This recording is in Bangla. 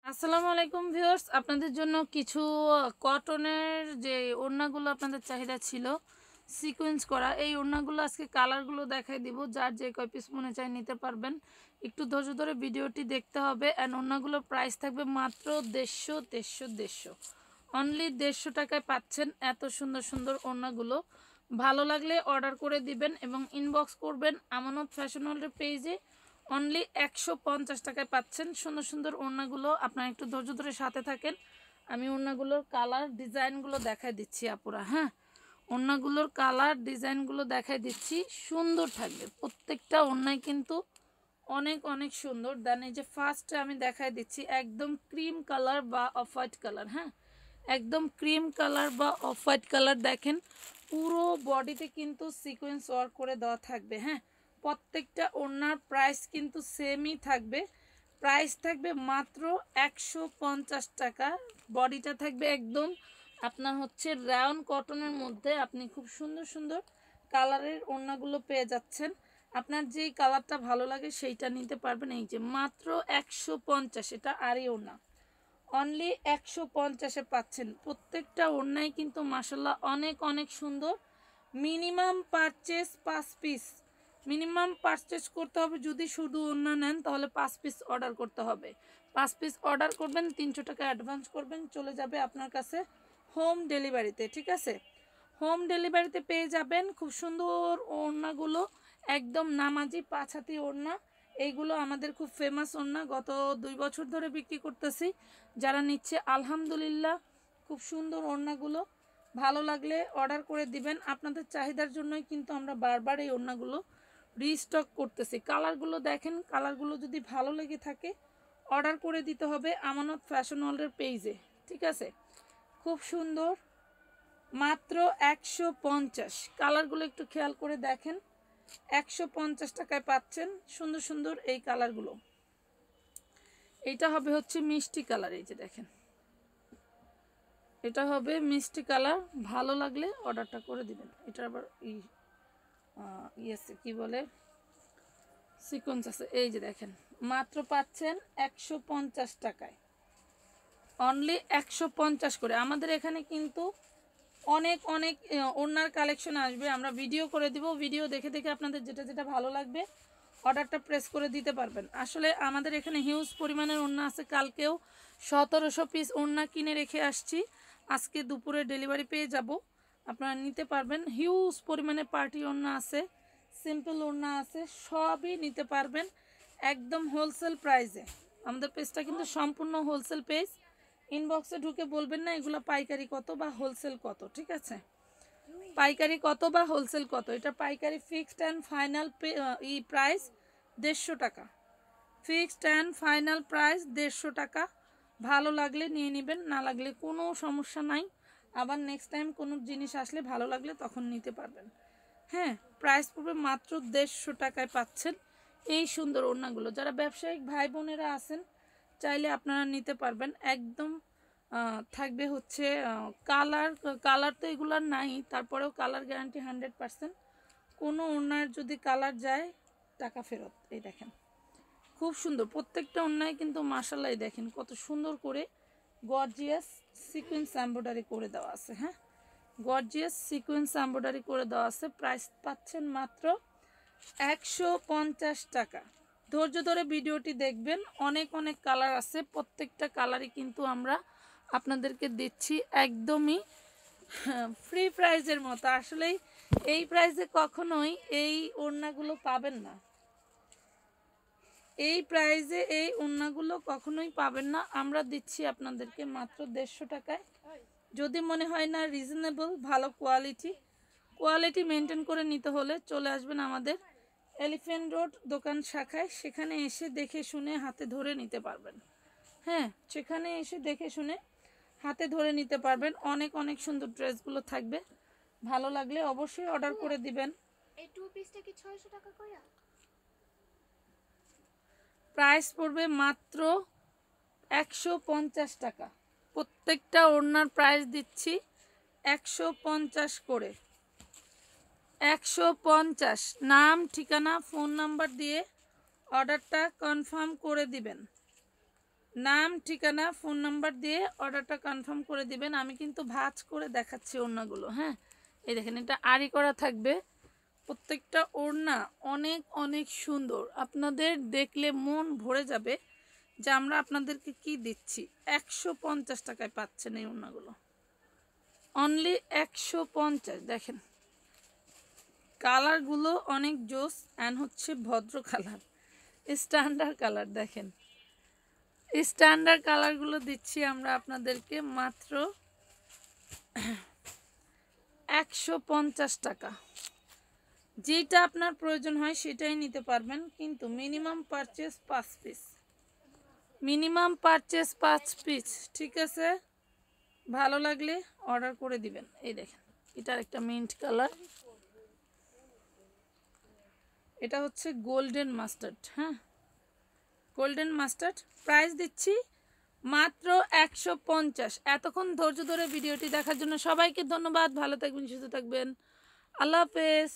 আসসালামু আলাইকুম ভিউয়ার্স, আপনাদের জন্য কিছু কটনের যে ওড়নাগুলো আপনাদের চাহিদা ছিল সিকোয়েন্স করা, এই ওড়নাগুলো আজকে কালারগুলো দেখাই দিব। যার যে কয় পিস মনে চাই নিতে পারবেন। একটু ধৈর্য ধরে ভিডিওটি দেখতে হবে। অ্যান্ড ওড়নাগুলোর প্রাইস থাকবে মাত্র 150 অনলি 150 টাকায় পাচ্ছেন এত সুন্দর সুন্দর ওড়নাগুলো। ভালো লাগলে অর্ডার করে দিবেন এবং ইনবক্স করবেন আমানত ফ্যাশন ওয়ার্ল্ডের পেজে। অনলি 150 টাকায় পাচ্ছেন সুন্দর সুন্দর ওড়নাগুলো। আপনারা একটু ধৈর্য ধরে সাথে থাকেন, আমি ওড়নাগুলোর কালার ডিজাইনগুলো দেখাই দিচ্ছি আপুরা। হ্যাঁ, ওড়নাগুলোর কালার ডিজাইনগুলো দেখাই দিচ্ছি, সুন্দর থাকবে প্রত্যেকটা ওড়নায় কিন্তু অনেক অনেক সুন্দর। দেন এই যে ফার্স্টে আমি দেখাই দিচ্ছি একদম ক্রিম কালার বা অফ হোয়াইট কালার। হ্যাঁ, একদম ক্রিম কালার বা অফ হোয়াইট কালার। দেখেন পুরো বডিতে কিন্তু সিকোয়েন্স ওয়ার্ক করে দেওয়া থাকবে। হ্যাঁ, প্রত্যেকটা ওড়নার প্রাইস কিন্তু সেমই থাকবে। প্রাইস থাকবে মাত্র 150 টাকা। বডিটা থাকবে একদম আপনার হচ্ছে রাউন্ড কটনের মধ্যে। আপনি খুব সুন্দর সুন্দর কালারের ওড়নাগুলো পেয়ে যাচ্ছেন। আপনার যেই কালারটা ভালো লাগে সেইটা নিতে পারবেন। এই যে মাত্র 150, এটা আরই ওড়না অনলি 150-এ পাচ্ছেন। প্রত্যেকটা ওড়নায় কিন্তু মাশাল্লাহ অনেক অনেক সুন্দর। Minimum purchase 5 piece, minimum purchase করতে হবে। যদি শুধু ওড়না নেন তাহলে 5 পিস অর্ডার করতে হবে। 5 পিস অর্ডার করবেন, 300 টাকা অ্যাডভান্স করবেন, চলে যাবে আপনার কাছে হোম ডেলিভারিতে। ঠিক আছে, হোম ডেলিভারিতে পেয়ে যাবেন খুব সুন্দর ওড়নাগুলো। একদম নামাজি 5 হাতি ওড়না। এইগুলো আমাদের খুব ফেমাস ওড়না, গত 2 বছর ধরে বিক্রি করতেছি। যারা নিচ্ছে আলহামদুলিল্লাহ, খুব সুন্দর ওড়নাগুলো। ভালো লাগলে অর্ডার করে দিবেন। আপনাদের চাহিদার জন্যই কিন্তু আমরা বারবার এই ওড়নাগুলো রিস্টক করতেছি। কালারগুলো দেখেন, কালারগুলো যদি ভালো লেগে থাকে অর্ডার করে দিতে হবে আমানত ফ্যাশন ওয়ার্ল্ডের পেজে। ঠিক আছে, খুব সুন্দর, মাত্র 150। কালারগুলো একটু খেয়াল করে দেখেন, 150 টাকায় পাচ্ছেন সুন্দর সুন্দর এই কালারগুলো। এইটা হবে হচ্ছে মিষ্টি কালার, এই যে দেখেন এটা হবে মিষ্টি কালার। ভালো লাগলে অর্ডারটা করে দিবেন। এটা আবার ইয়েছে কি বলে সিকোয়েন্স আছে। এই যে দেখেন মাত্র পাচ্ছেন 150 টাকায়, অনলি 150 করে। আমাদের এখানে কিন্তু অনেক অনেক ওড়নার কালেকশন আসবে, আমরা ভিডিও করে দিব। ভিডিও দেখে দেখে আপনাদের যেটা যেটা ভালো লাগবে অর্ডারটা প্রেস করে দিতে পারবেন। আসলে আমাদের এখানে হিউজ পরিমাণের ওড়না আছে। কালকেও 1700 পিস ওড়না কিনে রেখে আসছি, আজকে দুপুরে ডেলিভারি পেয়ে যাব, আপনারা নিতে পারবেন। হিউজ পরিমাণে পার্টি ওড়না আছে, সিম্পল ওড়না আছে, সবই নিতে পারবেন একদম হোলসেল প্রাইসে। আমাদের পেজটা কিন্তু সম্পূর্ণ হোলসেল পেজ। ইনবক্সে ঢুকে বলবেন না এগুলো পাইকারি কত বা হোলসেল কত। ঠিক আছে, পাইকারি কত বা হোলসেল কত, এটা পাইকারি ফিক্সড অ্যান্ড ফাইনাল প্রাইস 150 টাকা। ফিক্সড অ্যান্ড ফাইনাল প্রাইস 150 টাকা। ভালো লাগলে নিয়ে নেবেন, না লাগলে কোনো সমস্যা নাই। আবার নেক্সট টাইম কোনো জিনিস আসলে ভালো লাগলে তখন নিতে পারবেন। হ্যাঁ, প্রাইস পড়বে মাত্র 150 টাকায় পাচ্ছেন এই সুন্দর ওড়নাগুলো। যারা ব্যবসায়িক ভাই বোনেরা আছেন চাইলে আপনারা নিতে পারবেন। একদম থাকবে হচ্ছে কালার, কালার তো এগুলার নাই, তারপরেও কালার গ্যারান্টি 100%। কোনো ওড়নার যদি কালার যায় টাকা ফেরত। এই দেখেন খুব সুন্দর প্রত্যেকটা ওড়নায় কিন্তু মাশাআল্লাহ দেখেন কত সুন্দর করে গর্জিয়াস সিকোয়েন্স এমব্রয়ডারি করে দেওয়া আছে। হ্যাঁ, গর্জিয়াস সিকোয়েন্স এমব্রয়ডারি করে দেওয়া আছে। প্রাইস পাচ্ছেন মাত্র 150 টাকা। ধৈর্য ধরে ভিডিওটি দেখবেন, অনেক অনেক কালার আছে, প্রত্যেকটা কালারই কিন্তু আমরা আপনাদেরকে দিচ্ছি একদমই ফ্রি প্রাইজের মতো। আসলেই এই প্রাইসে কখনোই এই ওড়নাগুলো পাবেন না, এই প্রাইজে এই ওড়নাগুলো কখনোই পাবেন না। আমরা দিচ্ছি আপনাদেরকে মাত্র 150 টাকায়। যদি মনে হয় না রিজনেবল, ভালো কোয়ালিটি মেনটেন করে নিতে হলে চলে আসবেন আমাদের এলিফ্যান্ট রোড দোকান শাখায়। সেখানে এসে দেখে শুনে হাতে ধরে নিতে পারবেন। হ্যাঁ, সেখানে এসে দেখে শুনে হাতে ধরে নিতে পারবেন। অনেক অনেক সুন্দর ড্রেসগুলো থাকবে, ভালো লাগলে অবশ্যই অর্ডার করে দিবেন। এই টু পিসটা কি 600 টাকা কইরা? প্রাইস পড়বে মাত্র 150 টাকা। প্রত্যেকটা ওড়নার প্রাইস দিচ্ছি 150 করে। 150, নাম ঠিকানা ফোন নাম্বার দিয়ে অর্ডারটা কনফার্ম করে দিবেন। নাম ঠিকানা ফোন নাম্বার দিয়ে অর্ডারটা কনফার্ম করে দিবেন। আমি কিন্তু ভাঁজ করে দেখাচ্ছি ওড়নাগুলো। হ্যাঁ, এই দেখেন, এটা আড়ি করা থাকবে। প্রত্যেকটা ওড়না অনেক অনেক সুন্দর, আপনাদের দেখলে মন ভরে যাবে যে আমরা আপনাদেরকে কি দিচ্ছি। 150 টাকায় পাচ্ছেন এই ওড়নাগুলো, অনলি 150। দেখেন কালারগুলো অনেক জোস অ্যান্ড হচ্ছে ভদ্র কালার, স্ট্যান্ডার্ড কালার। দেখেন স্ট্যান্ডার্ড কালারগুলো দিচ্ছি আমরা আপনাদেরকে মাত্র 150 টাকা। যেটা আপনার প্রয়োজন হয় সেটাই নিতে পারবেন, কিন্তু minimum purchase 5 piece, minimum purchase 5 piece. ঠিক আছে, ভালো লাগলে অর্ডার করে দিবেন। এই দেখেন এটার একটা মিন্ট কালার, এটা হচ্ছে গোল্ডেন মাস্টার্ড। হ্যাঁ, গোল্ডেন মাস্টার্ড। প্রাইস দিচ্ছি মাত্র 150। এতক্ষণ ধৈর্য ধরে ভিডিওটি দেখার জন্য সবাইকে ধন্যবাদ। ভালো থাকবেন, সুস্থ থাকবেন। আল্লাহ হাফেজ।